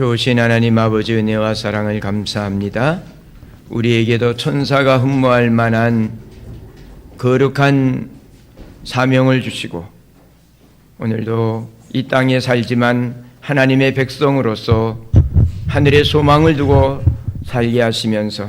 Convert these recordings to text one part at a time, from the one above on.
좋으신 하나님 아버지 은혜와 사랑을 감사합니다. 우리에게도 천사가 흠모할 만한 거룩한 사명을 주시고 오늘도 이 땅에 살지만 하나님의 백성으로서 하늘의 소망을 두고 살게 하시면서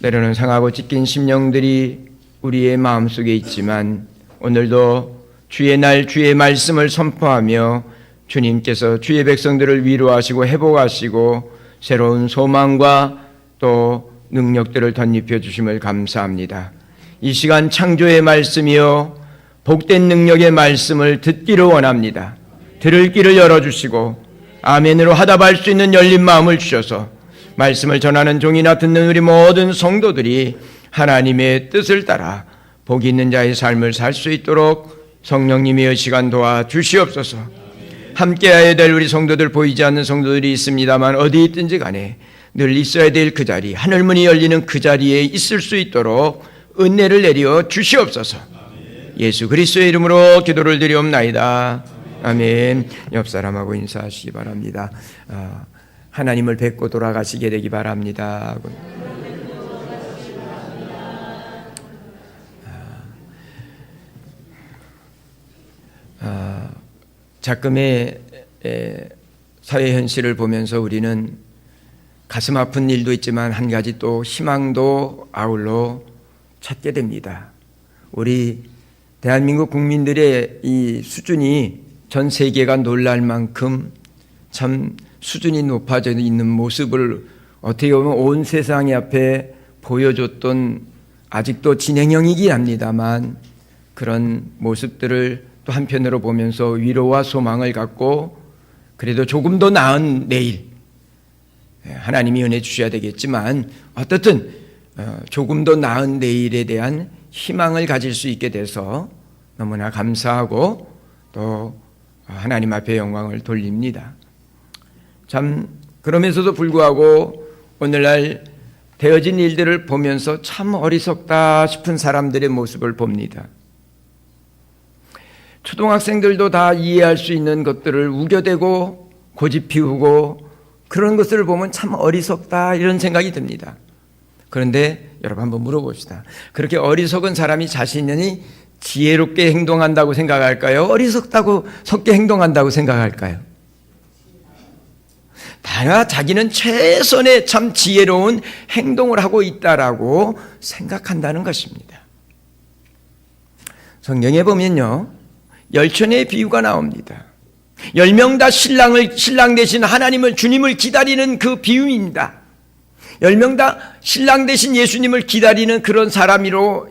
때로는 상하고 찢긴 심령들이 우리의 마음속에 있지만 오늘도 주의 날 주의 말씀을 선포하며 주님께서 주의 백성들을 위로하시고 회복하시고 새로운 소망과 또 능력들을 덧입혀 주심을 감사합니다. 이 시간 창조의 말씀이요 복된 능력의 말씀을 듣기를 원합니다. 들을 길을 열어주시고 아멘으로 화답할 수 있는 열린 마음을 주셔서 말씀을 전하는 종이나 듣는 우리 모든 성도들이 하나님의 뜻을 따라 복 있는 자의 삶을 살 수 있도록 성령님의 이 시간 도와 주시옵소서. 함께해야 될 우리 성도들, 보이지 않는 성도들이 있습니다만 어디 있든지 간에 늘 있어야 될 그 자리, 하늘문이 열리는 그 자리에 있을 수 있도록 은혜를 내려 주시옵소서. 예수 그리스도의 이름으로 기도를 드리옵나이다. 아멘. 옆 사람하고 인사하시기 바랍니다. 하나님을 뵙고 돌아가시게 되기 바랍니다. 작금의 사회 현실을 보면서 우리는 가슴 아픈 일도 있지만 한 가지 또 희망도 아울러 찾게 됩니다. 우리 대한민국 국민들의 이 수준이 전 세계가 놀랄 만큼 참 수준이 높아져 있는 모습을 어떻게 보면 온 세상 앞에 보여줬던 아직도 진행형이긴 합니다만 그런 모습들을 또 한편으로 보면서 위로와 소망을 갖고 그래도 조금 더 나은 내일 하나님이 은혜 주셔야 되겠지만 어떻든 조금 더 나은 내일에 대한 희망을 가질 수 있게 돼서 너무나 감사하고 또 하나님 앞에 영광을 돌립니다. 참 그러면서도 불구하고 오늘날 되어진 일들을 보면서 참 어리석다 싶은 사람들의 모습을 봅니다. 초등학생들도 다 이해할 수 있는 것들을 우겨대고 고집 피우고 그런 것을 보면 참 어리석다 이런 생각이 듭니다. 그런데 여러분 한번 물어봅시다. 그렇게 어리석은 사람이 자신이 지혜롭게 행동한다고 생각할까요? 어리석다고 섞게 행동한다고 생각할까요? 다 자기는 최선의 참 지혜로운 행동을 하고 있다라고 생각한다는 것입니다. 성경에 보면요. 열천의 비유가 나옵니다. 10명 다 신랑 대신 하나님을 주님을 기다리는 그 비유입니다. 10명 다 신랑 대신 예수님을 기다리는 그런 사람으로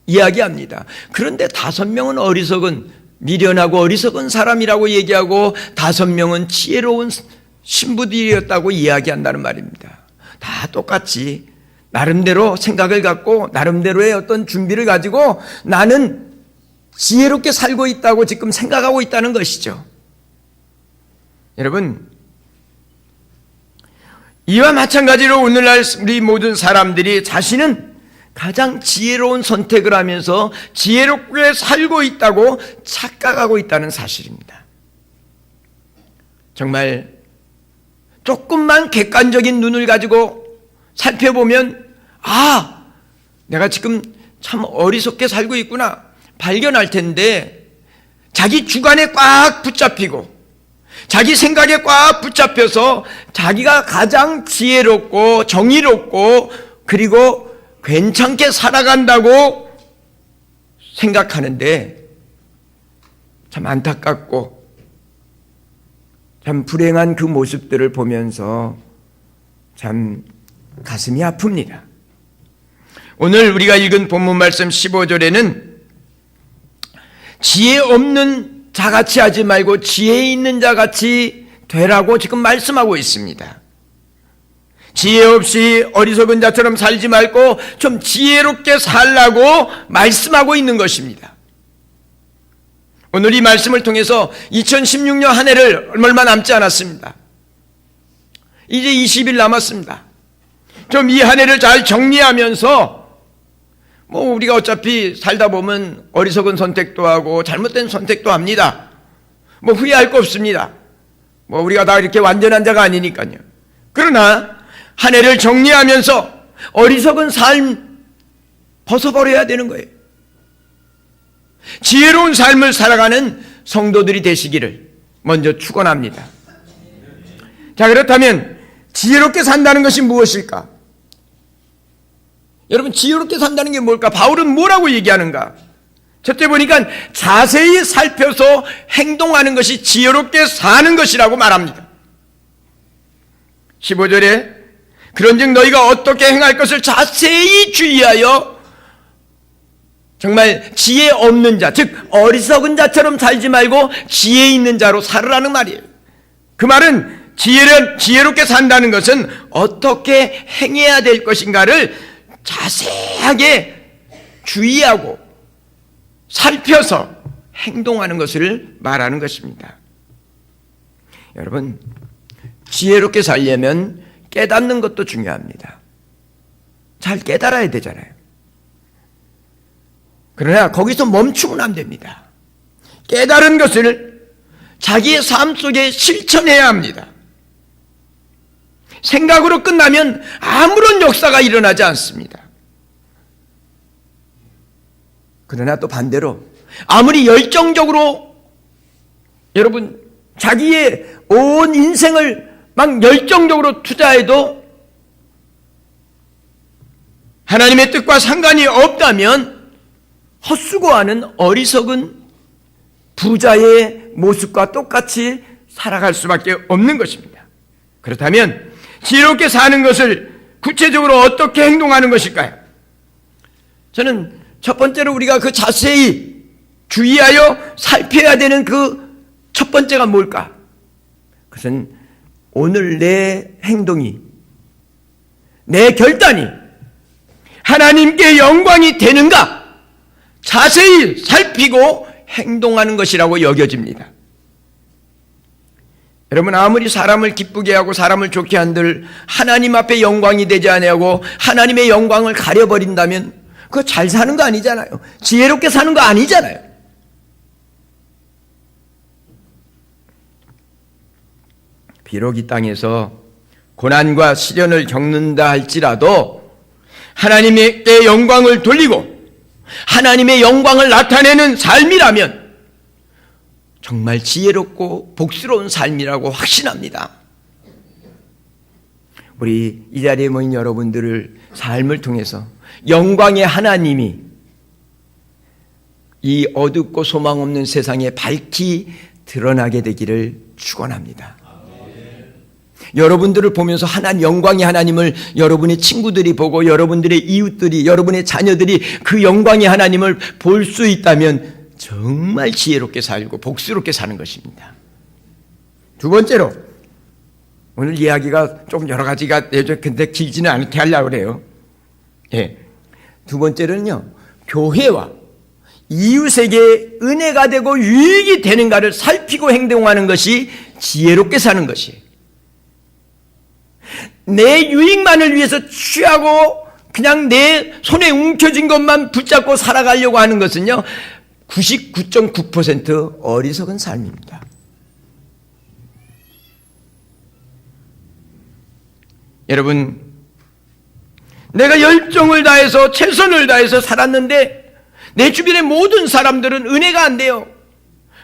이야기합니다. 그런데 5명은 어리석은 미련하고 어리석은 사람이라고 얘기하고 5명은 지혜로운 신부들이었다고 이야기한다는 말입니다. 다 똑같이 나름대로 생각을 갖고 나름대로의 어떤 준비를 가지고 나는 지혜롭게 살고 있다고 지금 생각하고 있다는 것이죠. 여러분, 이와 마찬가지로 오늘날 우리 모든 사람들이 자신은 가장 지혜로운 선택을 하면서 지혜롭게 살고 있다고 착각하고 있다는 사실입니다. 정말 조금만 객관적인 눈을 가지고 살펴보면 내가 지금 참 어리석게 살고 있구나 발견할 텐데 자기 주관에 꽉 붙잡히고 자기 생각에 꽉 붙잡혀서 자기가 가장 지혜롭고 정의롭고 그리고 괜찮게 살아간다고 생각하는데 참 안타깝고 참 불행한 그 모습들을 보면서 참 가슴이 아픕니다. 오늘 우리가 읽은 본문 말씀 15절에는 지혜 없는 자같이 하지 말고 지혜 있는 자같이 되라고 지금 말씀하고 있습니다. 지혜 없이 어리석은 자처럼 살지 말고 좀 지혜롭게 살라고 말씀하고 있는 것입니다. 오늘 이 말씀을 통해서 2016년 한 해를 얼마 남지 않았습니다. 이제 20일 남았습니다. 좀 이 한 해를 잘 정리하면서 우리가 어차피 살다 보면 어리석은 선택도 하고 잘못된 선택도 합니다. 후회할 거 없습니다. 뭐 우리가 다 이렇게 완전한 자가 아니니까요. 그러나 한 해를 정리하면서 어리석은 삶 벗어버려야 되는 거예요. 지혜로운 삶을 살아가는 성도들이 되시기를 먼저 축원합니다. 자, 그렇다면 지혜롭게 산다는 것이 무엇일까? 여러분, 지혜롭게 산다는 게 뭘까? 바울은 뭐라고 얘기하는가? 첫째 보니까 자세히 살펴서 행동하는 것이 지혜롭게 사는 것이라고 말합니다. 15절에 그런즉 너희가 어떻게 행할 것을 자세히 주의하여 정말 지혜 없는 자, 즉 어리석은 자처럼 살지 말고 지혜 있는 자로 살으라는 말이에요. 그 말은 지혜롭게 산다는 것은 어떻게 행해야 될 것인가를 자세하게 주의하고 살펴서 행동하는 것을 말하는 것입니다. 여러분, 지혜롭게 살려면 깨닫는 것도 중요합니다. 잘 깨달아야 되잖아요. 그러나 거기서 멈추면 안 됩니다. 깨달은 것을 자기의 삶 속에 실천해야 합니다. 생각으로 끝나면 아무런 역사가 일어나지 않습니다. 그러나 또 반대로 아무리 열정적으로 여러분 자기의 온 인생을 막 열정적으로 투자해도 하나님의 뜻과 상관이 없다면 헛수고하는 어리석은 부자의 모습과 똑같이 살아갈 수밖에 없는 것입니다. 그렇다면 지혜롭게 사는 것을 구체적으로 어떻게 행동하는 것일까요? 저는 첫 번째로 우리가 그 자세히 주의하여 살펴야 되는 그 첫 번째가 뭘까? 그것은 오늘 내 행동이, 내 결단이 하나님께 영광이 되는가 자세히 살피고 행동하는 것이라고 여겨집니다. 여러분, 아무리 사람을 기쁘게 하고 사람을 좋게 한들 하나님 앞에 영광이 되지 아니하고 하나님의 영광을 가려버린다면 그거 잘 사는 거 아니잖아요. 지혜롭게 사는 거 아니잖아요. 비록 이 땅에서 고난과 시련을 겪는다 할지라도 하나님께 영광을 돌리고 하나님의 영광을 나타내는 삶이라면 정말 지혜롭고 복스러운 삶이라고 확신합니다. 우리 이 자리에 모인 여러분들을 삶을 통해서 영광의 하나님이 이 어둡고 소망 없는 세상에 밝히 드러나게 되기를 축원합니다. 여러분들을 보면서 영광의 하나님을 여러분의 친구들이 보고 여러분들의 이웃들이, 여러분의 자녀들이 그 영광의 하나님을 볼 수 있다면 정말 지혜롭게 살고 복스럽게 사는 것입니다. 두 번째로, 오늘 이야기가 조금 여러 가지가 근데 길지는 않게 하려고 그래요. 예. 두 번째로는요, 교회와 이웃에게 은혜가 되고 유익이 되는가를 살피고 행동하는 것이 지혜롭게 사는 것이에요. 내 유익만을 위해서 취하고 그냥 내 손에 움켜진 것만 붙잡고 살아가려고 하는 것은요, 99.9% 어리석은 삶입니다. 여러분, 내가 열정을 다해서 최선을 다해서 살았는데 내 주변의 모든 사람들은 은혜가 안 돼요.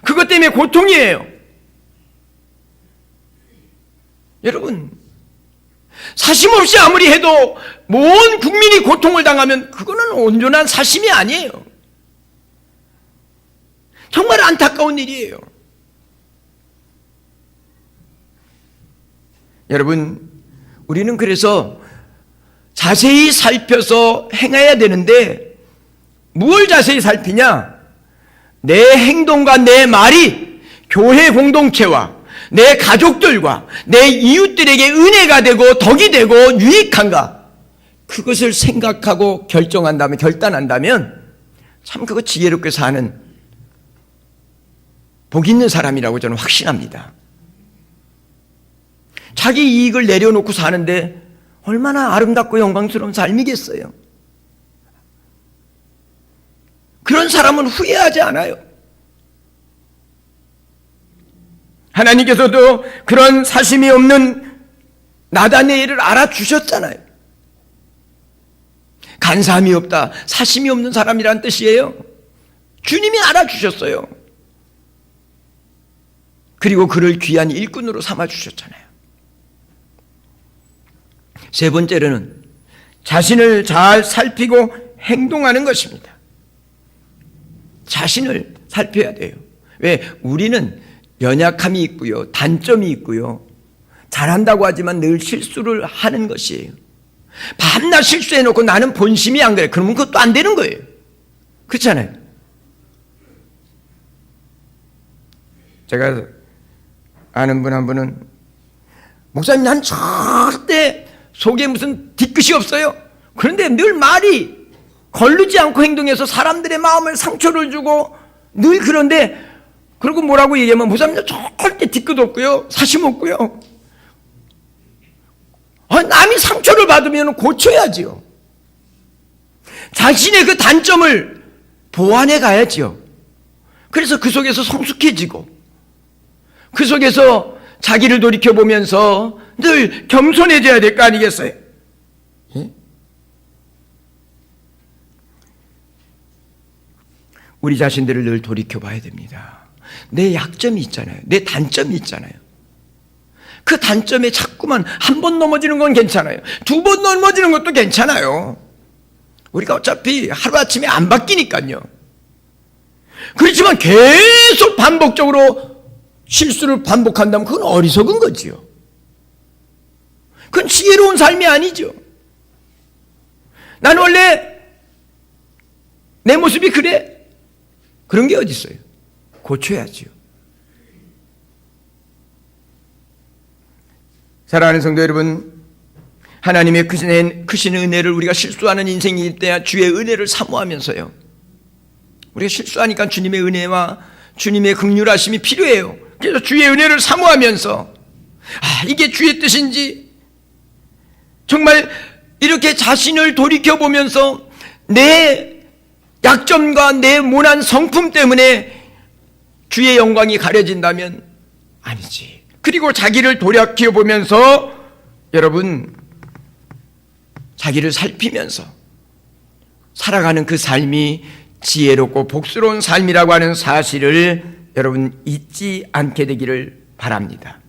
그것 때문에 고통이에요. 여러분, 사심 없이 아무리 해도 온 국민이 고통을 당하면 그거는 온전한 사심이 아니에요. 정말 안타까운 일이에요. 여러분, 우리는 그래서 자세히 살펴서 행해야 되는데 무엇을 자세히 살피냐? 내 행동과 내 말이 교회 공동체와 내 가족들과 내 이웃들에게 은혜가 되고 덕이 되고 유익한가? 그것을 생각하고 결단한다면 참 그거 지혜롭게 사는 복 있는 사람이라고 저는 확신합니다. 자기 이익을 내려놓고 사는데 얼마나 아름답고 영광스러운 삶이겠어요. 그런 사람은 후회하지 않아요. 하나님께서도 그런 사심이 없는 나다네엘을 알아주셨잖아요. 간사함이 없다, 사심이 없는 사람이란 뜻이에요. 주님이 알아주셨어요. 그리고 그를 귀한 일꾼으로 삼아주셨잖아요. 세 번째로는 자신을 잘 살피고 행동하는 것입니다. 자신을 살펴야 돼요. 왜? 우리는 연약함이 있고요, 단점이 있고요, 잘한다고 하지만 늘 실수를 하는 것이에요. 밤낮 실수해놓고 나는 본심이 안 그래, 그러면 그것도 안 되는 거예요. 그렇잖아요. 제가 아는 분 한 분은, 목사님 난 절대 속에 무슨 뒤끝이 없어요. 그런데 늘 말이 거르지 않고 행동해서 사람들의 마음을 상처를 주고 늘 그런데, 그리고 뭐라고 얘기하면 목사님 절대 뒤끝 없고요, 사심 없고요. 남이 상처를 받으면 고쳐야지요. 자신의 그 단점을 보완해 가야지요. 그래서 그 속에서 성숙해지고, 그 속에서 자기를 돌이켜보면서 늘 겸손해져야 될 거 아니겠어요? 예? 우리 자신들을 늘 돌이켜봐야 됩니다. 내 약점이 있잖아요. 내 단점이 있잖아요. 그 단점에 자꾸만 한 번 넘어지는 건 괜찮아요. 두 번 넘어지는 것도 괜찮아요. 우리가 어차피 하루아침에 안 바뀌니까요. 그렇지만 계속 반복적으로 실수를 반복한다면 그건 어리석은 거지요. 그건 지혜로운 삶이 아니죠. 난 원래 내 모습이 그래? 그런 게 어디 있어요? 고쳐야지요. 사랑하는 성도 여러분, 하나님의 크신 은혜를, 우리가 실수하는 인생일 때 주의 은혜를 사모하면서요, 우리가 실수하니까 주님의 은혜와 주님의 긍휼하심이 필요해요. 그래서 주의 은혜를 사모하면서, 이게 주의 뜻인지, 정말 이렇게 자신을 돌이켜보면서 내 약점과 내 모난 성품 때문에 주의 영광이 가려진다면 아니지. 그리고 자기를 돌이켜보면서, 여러분, 자기를 살피면서 살아가는 그 삶이 지혜롭고 복스러운 삶이라고 하는 사실을 여러분 잊지 않게 되기를 바랍니다.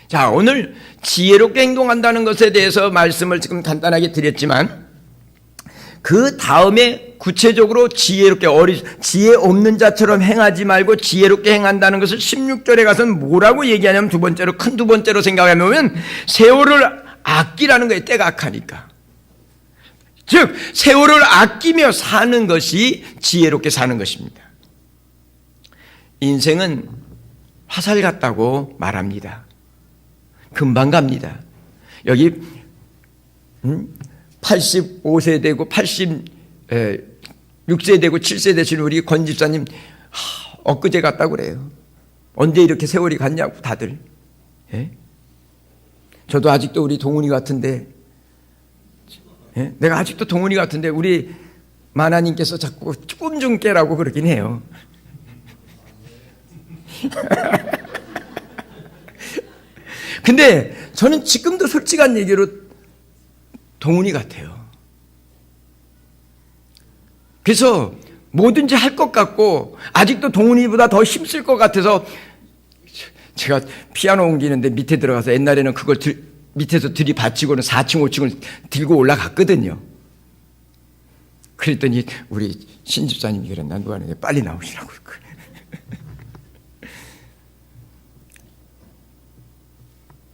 자, 오늘 지혜롭게 행동한다는 것에 대해서 말씀을 지금 간단하게 드렸지만, 그 다음에 구체적으로 지혜롭게, 지혜 없는 자처럼 행하지 말고 지혜롭게 행한다는 것을 16절에 가서는 뭐라고 얘기하냐면, 큰 두 번째로 생각하면 세월을 아끼라는 거예요. 때가 악하니까. 즉 세월을 아끼며 사는 것이 지혜롭게 사는 것입니다. 인생은 화살 같다고 말합니다. 금방 갑니다. 여기 85세 되고 86세 되고 7세 되신 우리 권 집사님, 엊그제 갔다고 그래요. 언제 이렇게 세월이 갔냐고 다들. 예? 저도 아직도 우리 동훈이 같은데, 예? 내가 아직도 동훈이 같은데 우리 마나님께서 자꾸 꿈 좀 깨라고 그러긴 해요. 근데 저는 지금도 솔직한 얘기로 동훈이 같아요. 그래서 뭐든지 할 것 같고, 아직도 동훈이보다 더 힘쓸 것 같아서, 제가 피아노 옮기는데 밑에 들어가서 옛날에는 그걸 밑에서 들이받치고는 4층 5층을 들고 올라갔거든요. 그랬더니 우리 신집사님이 그랬나, 누가 하는데 빨리 나오시라고.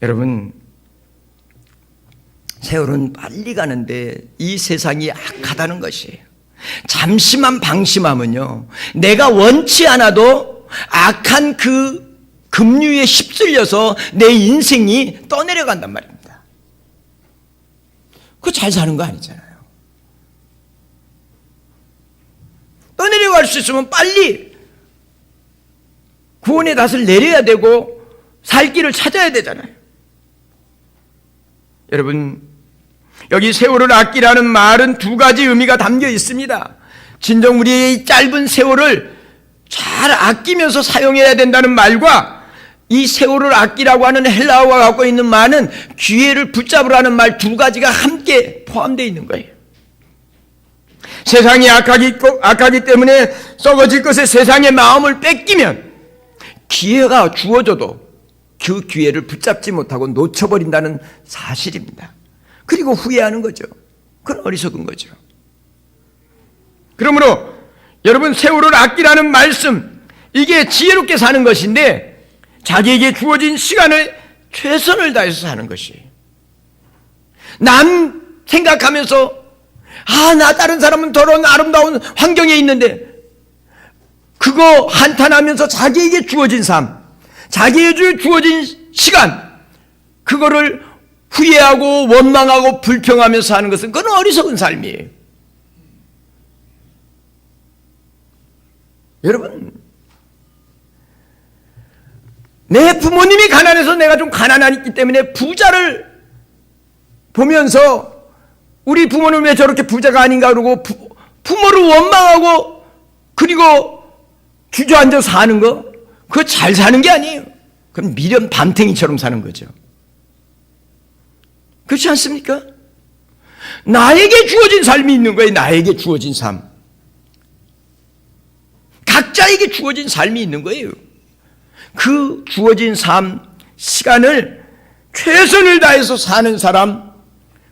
여러분, 세월은 빨리 가는데 이 세상이 악하다는 것이에요. 잠시만 방심하면요, 내가 원치 않아도 악한 그 급류에 휩쓸려서 내 인생이 떠내려간단 말입니다. 그거 잘 사는 거 아니잖아요. 떠내려갈 수 있으면 빨리 구원의 닷을 내려야 되고 살 길을 찾아야 되잖아요. 여러분, 여기 세월을 아끼라는 말은 두 가지 의미가 담겨 있습니다. 진정 우리의 짧은 세월을 잘 아끼면서 사용해야 된다는 말과, 이 세월을 아끼라고 하는 헬라어가 갖고 있는 말은 기회를 붙잡으라는 말 두 가지가 함께 포함되어 있는 거예요. 세상이 악하기 때문에 썩어질 것에 세상의 마음을 뺏기면 기회가 주어져도 그 기회를 붙잡지 못하고 놓쳐버린다는 사실입니다. 그리고 후회하는 거죠. 그건 어리석은 거죠. 그러므로 여러분, 세월을 아끼라는 말씀, 이게 지혜롭게 사는 것인데 자기에게 주어진 시간을 최선을 다해서 사는 것이에요. 남 생각하면서 나 다른 사람은 더러운 아름다운 환경에 있는데 그거 한탄하면서 자기에게 주어진 삶, 자기에게 주어진 시간, 그거를 후회하고 원망하고 불평하면서 사는 것은 그건 어리석은 삶이에요. 여러분, 내 부모님이 가난해서 내가 좀 가난하기 때문에 부자를 보면서 우리 부모는 왜 저렇게 부자가 아닌가 그러고 부모를 원망하고 그리고 주저앉아 사는 거, 그거 잘 사는 게 아니에요. 그럼 미련 밤탱이처럼 사는 거죠. 그렇지 않습니까? 나에게 주어진 삶이 있는 거예요. 나에게 주어진 삶. 각자에게 주어진 삶이 있는 거예요. 그 주어진 삶, 시간을 최선을 다해서 사는 사람,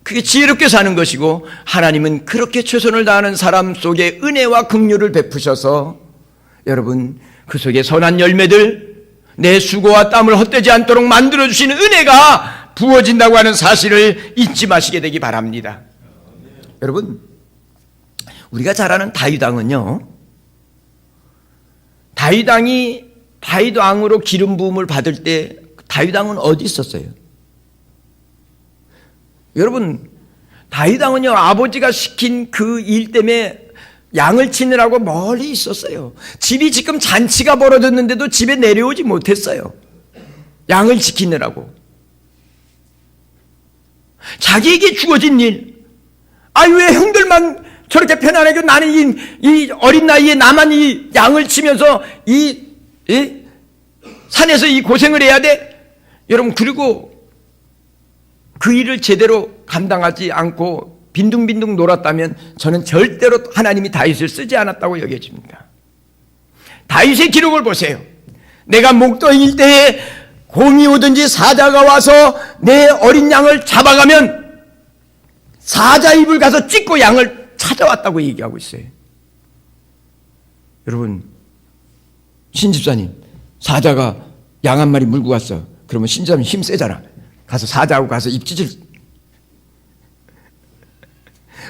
그게 지혜롭게 사는 것이고, 하나님은 그렇게 최선을 다하는 사람 속에 은혜와 긍휼을 베푸셔서 여러분, 그 속에 선한 열매들, 내 수고와 땀을 헛되지 않도록 만들어주시는 은혜가 부어진다고 하는 사실을 잊지 마시게 되기 바랍니다. 여러분, 우리가 잘 아는 다윗 왕은요, 다윗 왕으로 기름 부음을 받을 때 다윗 왕은 어디 있었어요? 여러분, 다윗 왕은요, 아버지가 시킨 그 일 때문에 양을 치느라고 멀리 있었어요. 집이 지금 잔치가 벌어졌는데도 집에 내려오지 못했어요. 양을 지키느라고. 자기에게 주어진 일, 왜 형들만 저렇게 편안하게 나는 이 어린 나이에 나만 이 양을 치면서 이 산에서 이 고생을 해야 돼? 여러분, 그리고 그 일을 제대로 감당하지 않고 빈둥빈둥 놀았다면 저는 절대로 하나님이 다윗을 쓰지 않았다고 여겨집니다. 다윗의 기록을 보세요. 내가 목동일 때에 곰이 오든지 사자가 와서 내 어린 양을 잡아가면 사자 입을 가서 찢고 양을 찾아왔다고 얘기하고 있어요. 여러분, 신집사님, 사자가 양 한 마리 물고 갔어. 그러면 신집사님 힘 세잖아. 가서 사자하고 가서 입 찢을.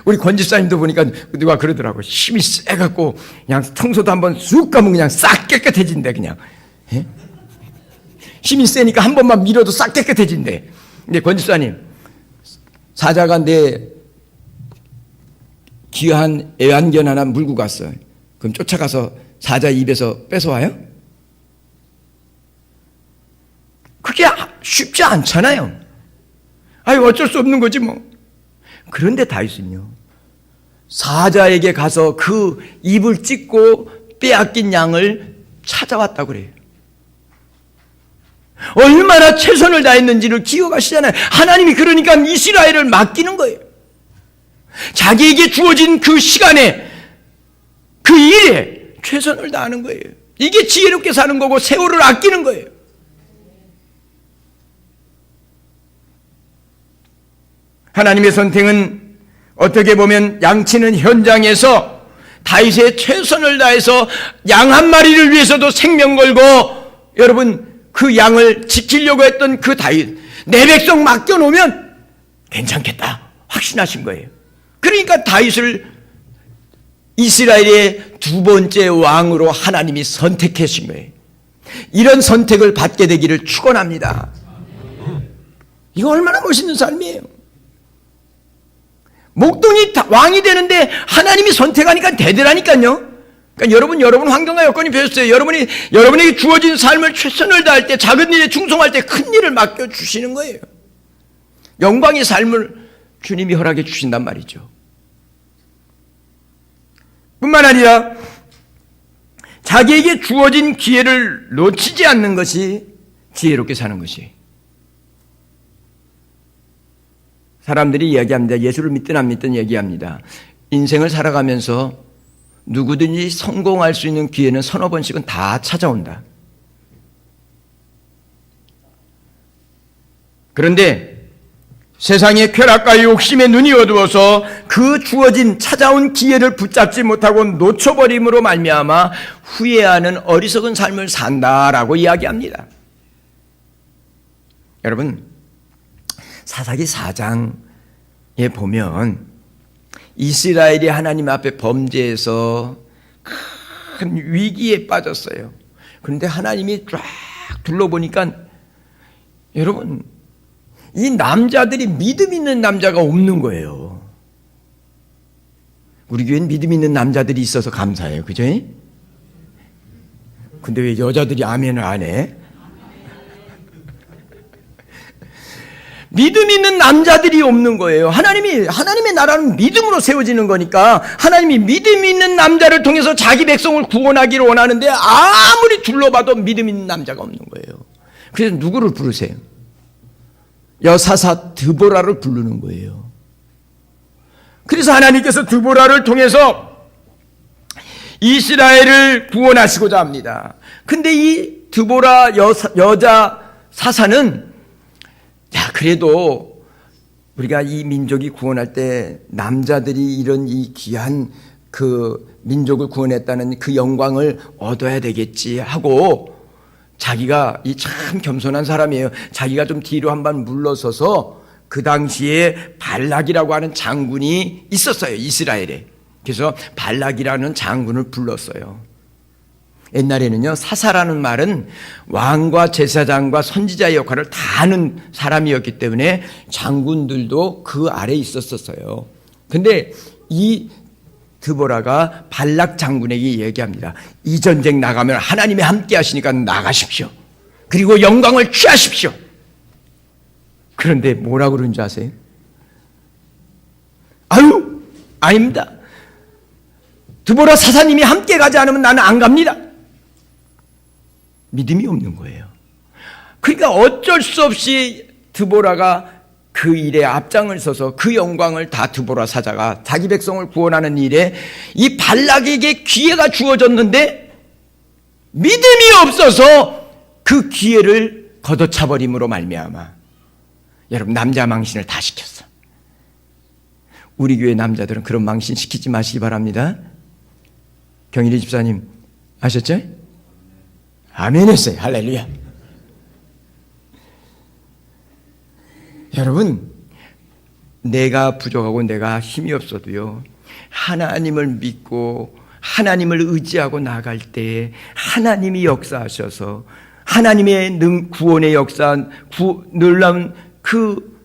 우리 권집사님도 보니까 누가 그러더라고. 힘이 세갖고 그냥 청소도 한번 쑥 가면 그냥 싹 깨끗해진대. 그냥 힘이 세니까 한 번만 밀어도 싹 깨끗해진대. 근데 권집사님, 사자가 내 귀한 애완견 하나 물고 갔어. 그럼 쫓아가서 사자 입에서 뺏어와요? 그게 쉽지 않잖아요. 어쩔 수 없는 거지 뭐. 그런데 다윗은요, 사자에게 가서 그 입을 찢고 빼앗긴 양을 찾아왔다고 그래요. 얼마나 최선을 다했는지를 기억하시잖아요. 하나님이 그러니까 이스라엘을 맡기는 거예요. 자기에게 주어진 그 시간에, 그 일에 최선을 다하는 거예요. 이게 지혜롭게 사는 거고 세월을 아끼는 거예요. 하나님의 선택은 어떻게 보면 양치는 현장에서 다윗의 최선을 다해서 양 한 마리를 위해서도 생명 걸고, 여러분, 그 양을 지키려고 했던 그 다윗, 내 백성 맡겨놓으면 괜찮겠다 확신하신 거예요. 그러니까 다윗을 이스라엘의 두 번째 왕으로 하나님이 선택하신 거예요. 이런 선택을 받게 되기를 축원합니다. 이거 얼마나 멋있는 삶이에요. 목동이 왕이 되는데 하나님이 선택하니까 되더라니까요. 그러니까 여러분 환경과 여건이 배웠어요. 여러분에게 주어진 삶을 최선을 다할 때, 작은 일에 충성할 때 큰 일을 맡겨주시는 거예요. 영광의 삶을 주님이 허락해 주신단 말이죠. 뿐만 아니라 자기에게 주어진 기회를 놓치지 않는 것이 지혜롭게 사는 것이. 사람들이 이야기합니다. 예수를 믿든 안 믿든 얘기합니다. 인생을 살아가면서 누구든지 성공할 수 있는 기회는 서너 번씩은 다 찾아온다. 그런데 세상의 쾌락과 욕심에 눈이 어두워서 그 주어진 찾아온 기회를 붙잡지 못하고 놓쳐버림으로 말미암아 후회하는 어리석은 삶을 산다라고 이야기합니다. 여러분, 사사기 4장에 보면 이스라엘이 하나님 앞에 범죄해서 큰 위기에 빠졌어요. 그런데 하나님이 쫙 둘러보니까 여러분, 이 남자들이 믿음 있는 남자가 없는 거예요. 우리 교회는 믿음 있는 남자들이 있어서 감사해요. 그죠? 근데 왜 여자들이 아멘을 안 해? 믿음 있는 남자들이 없는 거예요. 하나님의 나라는 믿음으로 세워지는 거니까 하나님이 믿음 있는 남자를 통해서 자기 백성을 구원하기를 원하는데 아무리 둘러봐도 믿음 있는 남자가 없는 거예요. 그래서 누구를 부르세요? 여사사 드보라를 부르는 거예요. 그래서 하나님께서 드보라를 통해서 이스라엘을 구원하시고자 합니다. 근데 이 드보라 여자 사사는 그래도 우리가 이 민족이 구원할 때 남자들이 이런 이 귀한 그 민족을 구원했다는 그 영광을 얻어야 되겠지 하고 자기가 이 참 겸손한 사람이에요. 자기가 좀 뒤로 한번 물러서서 그 당시에 발락이라고 하는 장군이 있었어요. 이스라엘에. 그래서 발락이라는 장군을 불렀어요. 옛날에는요, 사사라는 말은 왕과 제사장과 선지자의 역할을 다 하는 사람이었기 때문에 장군들도 그 아래에 있었어요. 근데 이 드보라가 발락 장군에게 얘기합니다. 이 전쟁 나가면 하나님이 함께 하시니까 나가십시오. 그리고 영광을 취하십시오. 그런데 뭐라고 그러는지 아세요? 아유, 아닙니다. 드보라 사사님이 함께 가지 않으면 나는 안 갑니다. 믿음이 없는 거예요. 그러니까 어쩔 수 없이 드보라가 그 일에 앞장을 서서 그 영광을 다 드보라 사자가 자기 백성을 구원하는 일에 이 발락에게 기회가 주어졌는데 믿음이 없어서 그 기회를 걷어차버림으로 말미암아 여러분 남자 망신을 다 시켰어. 우리 교회 남자들은 그런 망신 시키지 마시기 바랍니다. 경일이 집사님 아셨죠? 아멘 했어요. 할렐루야. 여러분, 내가 부족하고 내가 힘이 없어도요, 하나님을 믿고 하나님을 의지하고 나갈 때 하나님이 역사하셔서 하나님의 구원의 역사, 놀라운 그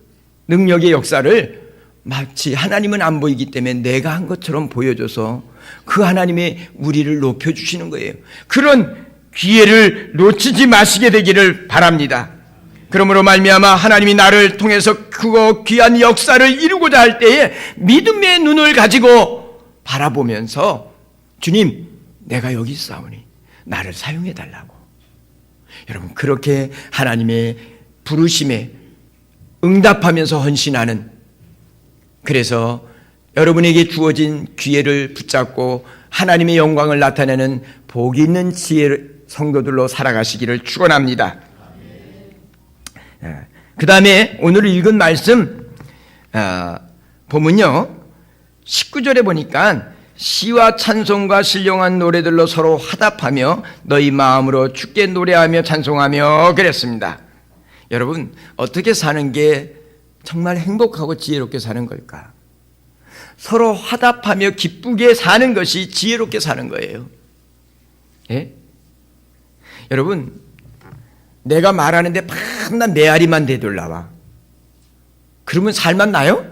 능력의 역사를 마치 하나님은 안 보이기 때문에 내가 한 것처럼 보여줘서 그 하나님의 우리를 높여주시는 거예요. 그런 기회를 놓치지 마시게 되기를 바랍니다. 그러므로 말미암아 하나님이 나를 통해서 그거 귀한 역사를 이루고자 할 때에 믿음의 눈을 가지고 바라보면서 주님, 내가 여기 있사오니 나를 사용해 달라고. 여러분, 그렇게 하나님의 부르심에 응답하면서 헌신하는, 그래서 여러분에게 주어진 기회를 붙잡고 하나님의 영광을 나타내는 복 있는 지혜 성도들로 살아가시기를 축원합니다. 그 다음에 오늘 읽은 말씀 보면요, 19절에 보니까 시와 찬송과 신령한 노래들로 서로 화답하며 너희 마음으로 주께 노래하며 찬송하며 그랬습니다. 여러분, 어떻게 사는 게 정말 행복하고 지혜롭게 사는 걸까? 서로 화답하며 기쁘게 사는 것이 지혜롭게 사는 거예요. 예? 여러분, 내가 말하는데 밤낮 메아리만 되돌아와. 그러면 살만 나요?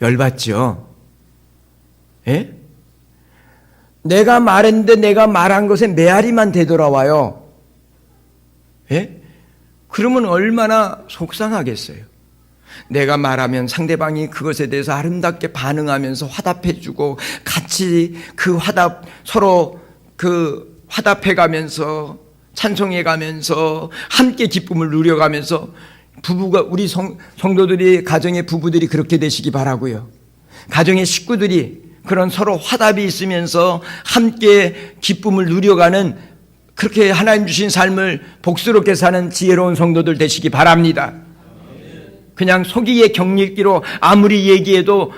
열받죠? 예? 내가 말했는데 내가 말한 것에 메아리만 되돌아와요. 예? 그러면 얼마나 속상하겠어요. 내가 말하면 상대방이 그것에 대해서 아름답게 반응하면서 화답해주고 같이 그 화답, 서로 그 화답해가면서 찬송해 가면서 함께 기쁨을 누려가면서 부부가 우리 성도들이 가정의 부부들이 그렇게 되시기 바라고요. 가정의 식구들이 그런 서로 화답이 있으면서 함께 기쁨을 누려가는 그렇게 하나님 주신 삶을 복스럽게 사는 지혜로운 성도들 되시기 바랍니다. 그냥 속이의 격리기로 아무리 얘기해도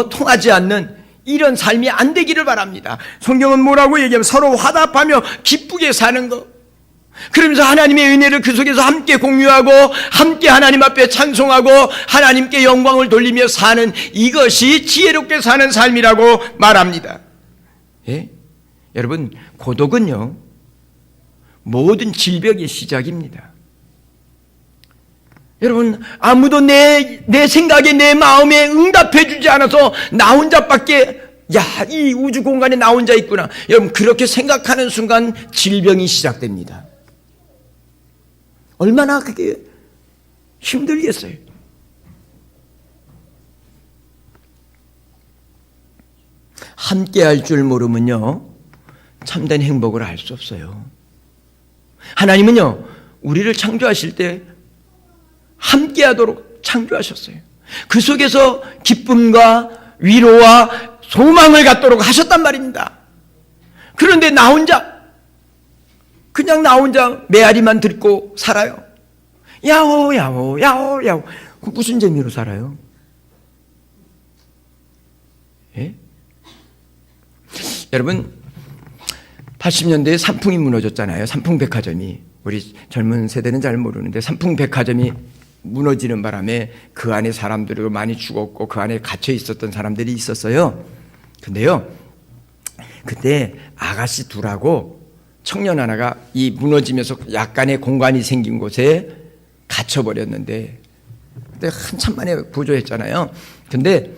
통하지 않는 이런 삶이 안 되기를 바랍니다. 성경은 뭐라고 얘기하면 서로 화답하며 기쁘게 사는 것. 그러면서 하나님의 은혜를 그 속에서 함께 공유하고 함께 하나님 앞에 찬송하고 하나님께 영광을 돌리며 사는 이것이 지혜롭게 사는 삶이라고 말합니다. 예? 여러분, 고독은요 모든 질병의 시작입니다. 여러분, 아무도 내 생각에 내 마음에 응답해 주지 않아서 나 혼자밖에 이 우주 공간에 나 혼자 있구나. 여러분, 그렇게 생각하는 순간 질병이 시작됩니다. 얼마나 그게 힘들겠어요. 함께 할 줄 모르면요 참된 행복을 알 수 없어요. 하나님은요 우리를 창조하실 때 함께 하도록 창조하셨어요. 그 속에서 기쁨과 위로와 소망을 갖도록 하셨단 말입니다. 그런데 나 혼자 그냥 나 혼자 메아리만 듣고 살아요. 야호 야호 야호 야호. 무슨 재미로 살아요? 예? 여러분 80년대에 삼풍이 무너졌잖아요. 삼풍백화점이. 우리 젊은 세대는 잘 모르는데 삼풍백화점이 무너지는 바람에 그 안에 사람들이 많이 죽었고 그 안에 갇혀 있었던 사람들이 있었어요. 근데요 그때 아가씨 둘하고 청년 하나가 이 무너지면서 약간의 공간이 생긴 곳에 갇혀버렸는데 그때 한참 만에 구조했잖아요. 근데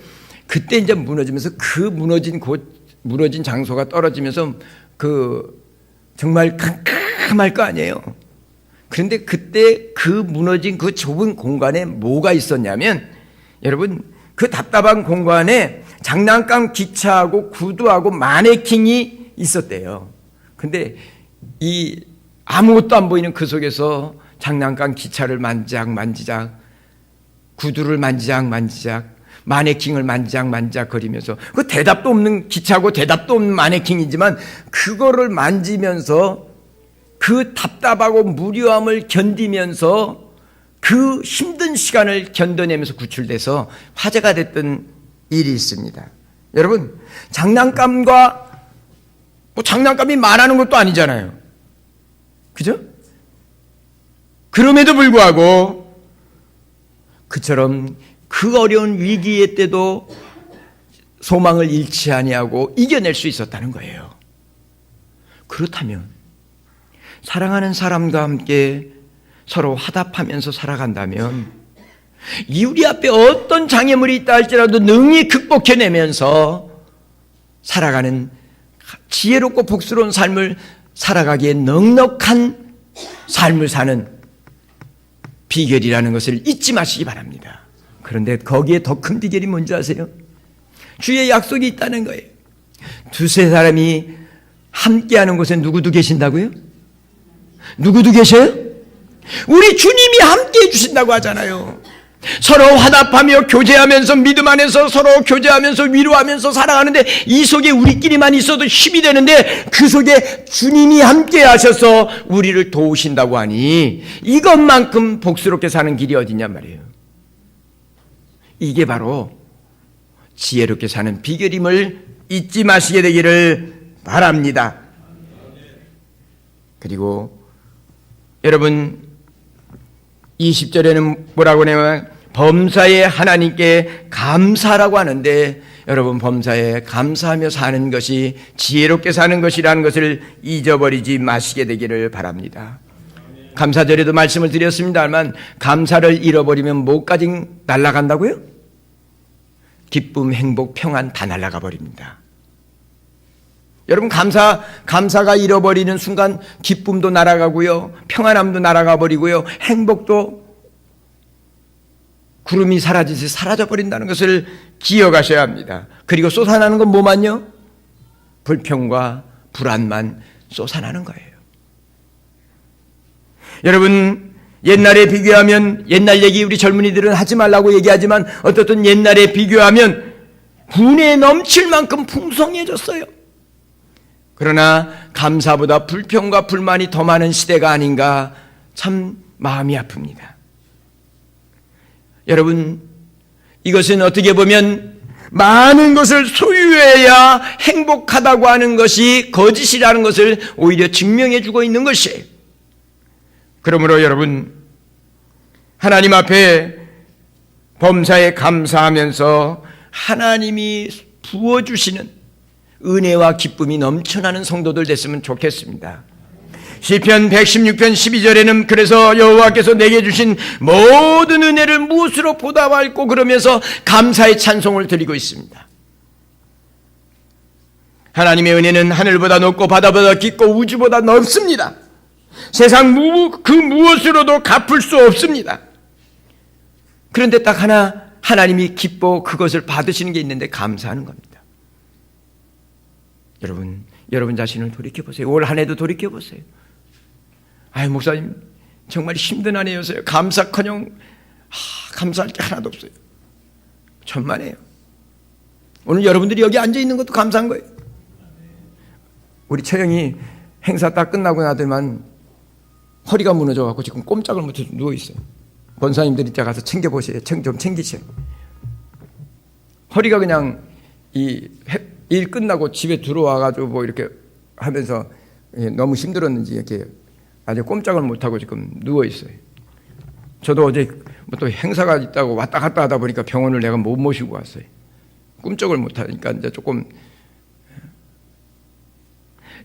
그때 이제 무너지면서 그 무너진 장소가 떨어지면서 정말 캄캄할 거 아니에요. 그런데 그때 그 무너진 그 좁은 공간에 뭐가 있었냐면 여러분 그 답답한 공간에 장난감 기차하고 구두하고 마네킹이 있었대요. 근데 이 아무것도 안 보이는 그 속에서 장난감 기차를 만지작 구두를 만지작 마네킹을 만지작 거리면서 그 대답도 없는 기차고 대답도 없는 마네킹이지만 그거를 만지면서 그 답답하고 무료함을 견디면서 그 힘든 시간을 견뎌내면서 구출돼서 화제가 됐던 일이 있습니다. 여러분 장난감이 말하는 것도 아니잖아요. 그죠? 그럼에도 불구하고 그처럼 그 어려운 위기의 때도 소망을 잃지 아니하고 이겨낼 수 있었다는 거예요. 그렇다면 사랑하는 사람과 함께 서로 화답하면서 살아간다면 우리 앞에 어떤 장애물이 있다 할지라도 능히 극복해내면서 살아가는 지혜롭고 복스러운 삶을 살아가기에 넉넉한 삶을 사는 비결이라는 것을 잊지 마시기 바랍니다. 그런데 거기에 더 큰 비결이 뭔지 아세요? 주의 약속이 있다는 거예요. 두세 사람이 함께하는 곳에 누구도 계신다고요? 누구도 계셔요? 우리 주님이 함께해 주신다고 하잖아요. 서로 화답하며 교제하면서 믿음 안에서 서로 교제하면서 위로하면서 살아가는데 이 속에 우리끼리만 있어도 힘이 되는데 그 속에 주님이 함께 하셔서 우리를 도우신다고 하니 이것만큼 복스럽게 사는 길이 어디냔 말이에요. 이게 바로 지혜롭게 사는 비결임을 잊지 마시게 되기를 바랍니다. 그리고 여러분 20절에는 뭐라고 하냐면 범사에 하나님께 감사라고 하는데 여러분 범사에 감사하며 사는 것이 지혜롭게 사는 것이라는 것을 잊어버리지 마시게 되기를 바랍니다. 감사절에도 말씀을 드렸습니다만 감사를 잃어버리면 뭐까지 날아간다고요? 기쁨, 행복, 평안 다 날아가 버립니다. 여러분 감사가 잃어버리는 순간 기쁨도 날아가고요, 평안함도 날아가 버리고요, 행복도 구름이 사라지듯이 사라져버린다는 것을 기억하셔야 합니다. 그리고 쏟아나는 건 뭐만요? 불평과 불안만 쏟아나는 거예요. 여러분, 옛날에 비교하면, 옛날 얘기 우리 젊은이들은 하지 말라고 얘기하지만 어떻든 옛날에 비교하면 분에 넘칠 만큼 풍성해졌어요. 그러나 감사보다 불평과 불만이 더 많은 시대가 아닌가 참 마음이 아픕니다. 여러분, 이것은 어떻게 보면 많은 것을 소유해야 행복하다고 하는 것이 거짓이라는 것을 오히려 증명해 주고 있는 것이에요. 그러므로 여러분, 하나님 앞에 범사에 감사하면서 하나님이 부어주시는 은혜와 기쁨이 넘쳐나는 성도들 됐으면 좋겠습니다. 시편 116편 12절에는 그래서 여호와께서 내게 주신 모든 은혜를 무엇으로 보답할꼬 그러면서 감사의 찬송을 드리고 있습니다. 하나님의 은혜는 하늘보다 높고 바다보다 깊고 우주보다 넓습니다. 세상 그 무엇으로도 갚을 수 없습니다. 그런데 딱 하나 하나님이 기뻐 그것을 받으시는 게 있는데 감사하는 겁니다. 여러분 자신을 돌이켜보세요. 올 한 해도 돌이켜보세요. 아유, 목사님 정말 힘든 한 해였어요. 감사커녕 감사할 게 하나도 없어요. 천만에요. 오늘 여러분들이 여기 앉아있는 것도 감사한 거예요. 우리 처형이 행사 딱 끝나고 나더만 허리가 무너져갖고 지금 꼼짝을 못해서 누워있어요. 권사님들이 이따 가서 챙겨보세요. 좀 챙기세요. 허리가 그냥 일 끝나고 집에 들어와가지고 뭐 이렇게 하면서 너무 힘들었는지 이렇게 아주 꼼짝을 못하고 지금 누워있어요. 저도 어제 뭐 또 행사가 있다고 왔다 갔다 하다 보니까 병원을 내가 못 모시고 왔어요. 꿈쩍을 못하니까 이제 조금.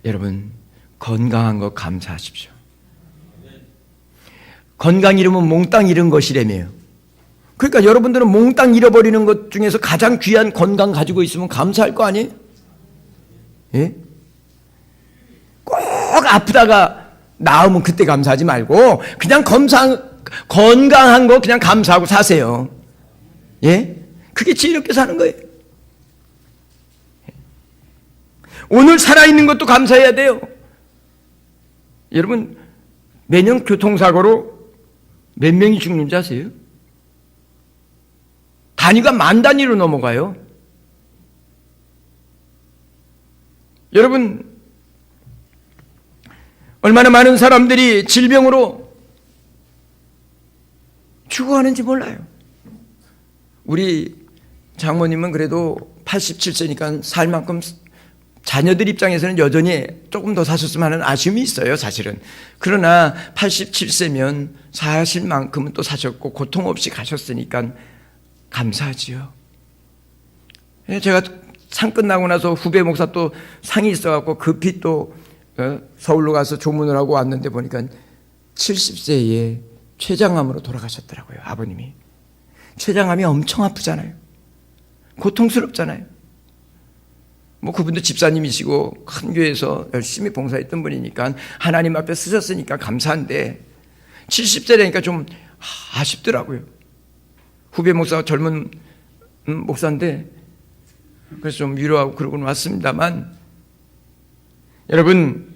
여러분, 건강한 거 감사하십시오. 건강 잃으면 몽땅 잃은 것이라며요. 그러니까 여러분들은 몽땅 잃어버리는 것 중에서 가장 귀한 건강 가지고 있으면 감사할 거 아니에요? 예? 꼭 아프다가 나으면 그때 감사하지 말고 그냥 건강한 거 그냥 감사하고 사세요. 예? 그게 지혜롭게 사는 거예요. 오늘 살아있는 것도 감사해야 돼요. 여러분, 매년 교통사고로 몇 명이 죽는지 아세요? 단위가 만 단위로 넘어가요. 여러분, 얼마나 많은 사람들이 질병으로 죽어가는지 몰라요. 우리 장모님은 그래도 87세니까 살 만큼 자녀들 입장에서는 여전히 조금 더 사셨으면 하는 아쉬움이 있어요, 사실은. 그러나 87세면 사실 만큼은 또 사셨고 고통 없이 가셨으니까 감사하지요. 제가 상 끝나고 나서 후배 목사 또 상이 있어갖고 급히 또 서울로 가서 조문을 하고 왔는데 보니까 70세에 췌장암으로 돌아가셨더라고요, 아버님이. 췌장암이 엄청 아프잖아요. 고통스럽잖아요. 뭐 그분도 집사님이시고 큰 교회에서 열심히 봉사했던 분이니까 하나님 앞에 쓰셨으니까 감사한데 70세라니까 좀 아쉽더라고요. 후배 목사가 젊은 목사인데 그래서 좀 위로하고 그러고는 왔습니다만, 여러분,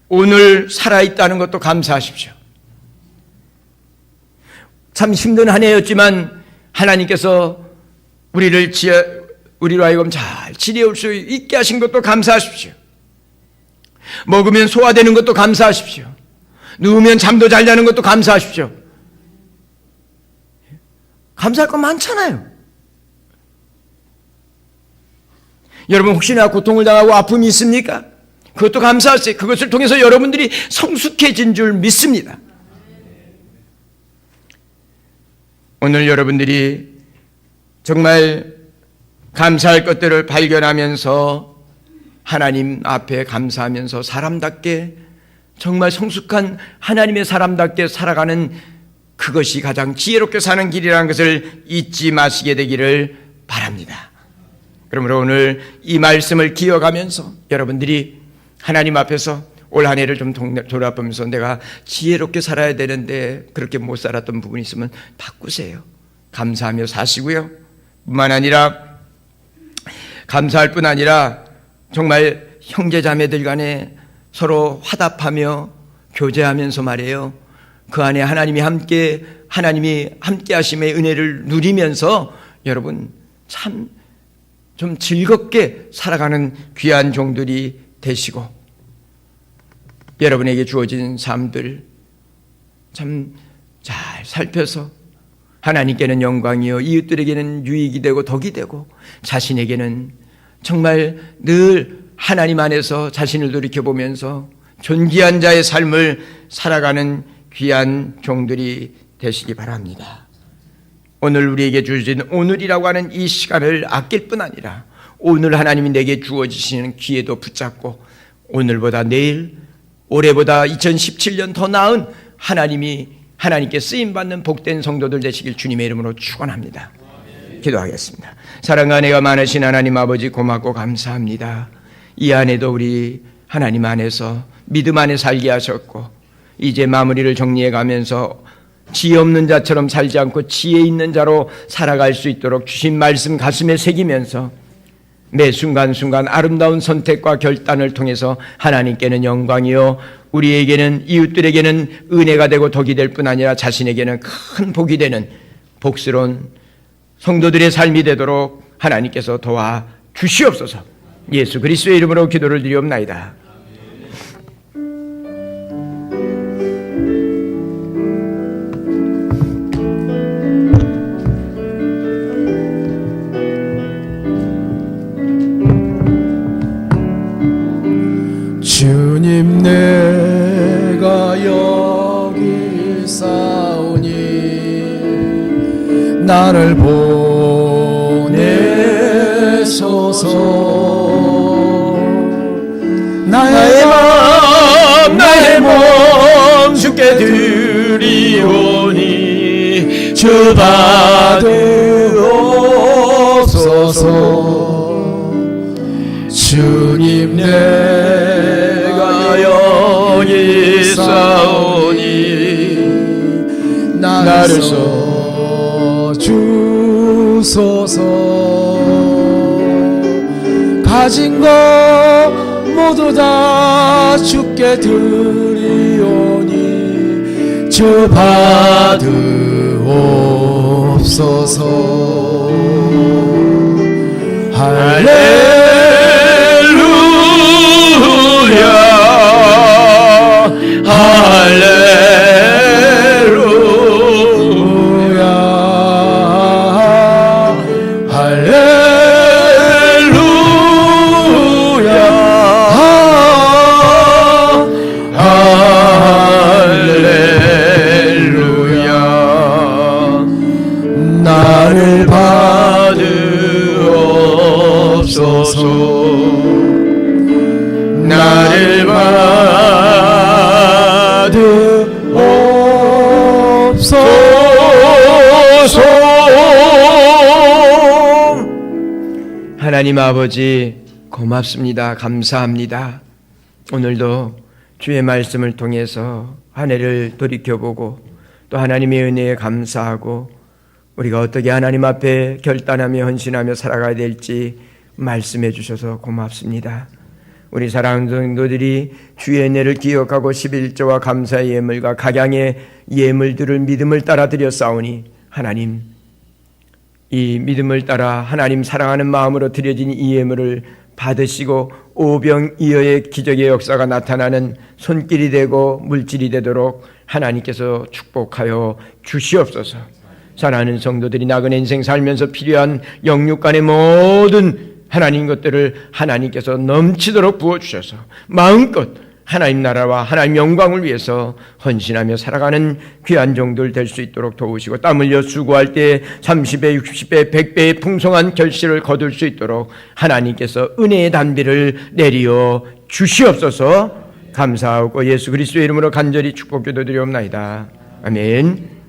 오늘 살아있다는 것도 감사하십시오. 참 힘든 한 해였지만 하나님께서 우리로 하여금 잘 지내올 수 있게 하신 것도 감사하십시오. 먹으면 소화되는 것도 감사하십시오. 누우면 잠도 잘 자는 것도 감사하십시오. 감사할 거 많잖아요. 여러분, 혹시나 고통을 당하고 아픔이 있습니까? 그것도 감사하세요. 그것을 통해서 여러분들이 성숙해진 줄 믿습니다. 오늘 여러분들이 정말 감사할 것들을 발견하면서 하나님 앞에 감사하면서 사람답게, 정말 성숙한 하나님의 사람답게 살아가는 그것이 가장 지혜롭게 사는 길이라는 것을 잊지 마시게 되기를 바랍니다. 그러므로 오늘 이 말씀을 기억하면서 여러분들이 하나님 앞에서 올 한 해를 좀 돌아보면서 내가 지혜롭게 살아야 되는데 그렇게 못 살았던 부분이 있으면 바꾸세요. 감사하며 사시고요. 뿐만 아니라 감사할 뿐 아니라 정말 형제 자매들 간에 서로 화답하며 교제하면서 말이에요. 그 안에 하나님이 함께 하심의 은혜를 누리면서 여러분 참 좀 즐겁게 살아가는 귀한 종들이 되시고, 여러분에게 주어진 삶들 참 잘 살펴서 하나님께는 영광이요 이웃들에게는 유익이 되고 덕이 되고 자신에게는 정말 늘 하나님 안에서 자신을 돌이켜보면서 존귀한 자의 삶을 살아가는 귀한 종들이 되시기 바랍니다. 오늘 우리에게 주어진 오늘이라고 하는 이 시간을 아낄 뿐 아니라 오늘 하나님이 내게 주어지시는 기회도 붙잡고 오늘보다 내일, 올해보다 2017년 더 나은 하나님께 쓰임받는 복된 성도들 되시길 주님의 이름으로 축원합니다. 기도하겠습니다. 사랑과 은혜가 많으신 하나님 아버지, 고맙고 감사합니다. 이 안에도 우리 하나님 안에서 믿음 안에 살게 하셨고, 이제 마무리를 정리해 가면서 지혜 없는 자처럼 살지 않고 지혜 있는 자로 살아갈 수 있도록 주신 말씀 가슴에 새기면서 매 순간순간 아름다운 선택과 결단을 통해서 하나님께는 영광이요 우리에게는 이웃들에게는 은혜가 되고 덕이 될 뿐 아니라 자신에게는 큰 복이 되는 복스러운 성도들의 삶이 되도록 하나님께서 도와 주시옵소서. 예수 그리스도의 이름으로 기도를 드리옵나이다. 주님, 내가 여기 있사오니 나를 보내소서. 나의 몸 주께 드리오니 주 받으옵소서. 주님, 내가 여기 있사오니 나를 써주소서. 가진 것 모두 다 주께 드리오니 주 받으옵소서. 할렐루야, 할렐루야, 할렐루야, 할렐루야. 나를 받으옵소서. 나를 받으옵소서. 하나님 아버지, 고맙습니다. 감사합니다. 오늘도 주의 말씀을 통해서 한 해를 돌이켜보고 또 하나님의 은혜에 감사하고 우리가 어떻게 하나님 앞에 결단하며 헌신하며 살아가야 될지 말씀해 주셔서 고맙습니다. 우리 사랑하는 성도들이 주의 은혜를 기억하고 11조와 감사의 예물과 각양의 예물들을 믿음을 따라 드렸사오니 하나님, 이 믿음을 따라 하나님 사랑하는 마음으로 드려진 이 예물을 받으시고 오병이어의 기적의 역사가 나타나는 손길이 되고 물질이 되도록 하나님께서 축복하여 주시옵소서. 사랑하는 성도들이 나그네 인생 살면서 필요한 영육간의 모든 하나님 것들을 하나님께서 넘치도록 부어주셔서 마음껏 하나님 나라와 하나님 영광을 위해서 헌신하며 살아가는 귀한 종들 될 수 있도록 도우시고 땀 흘려 수고할 때 30배, 60배, 100배의 풍성한 결실을 거둘 수 있도록 하나님께서 은혜의 단비를 내리어 주시옵소서. 감사하고 예수 그리스도의 이름으로 간절히 축복기도 드리옵나이다. 아멘.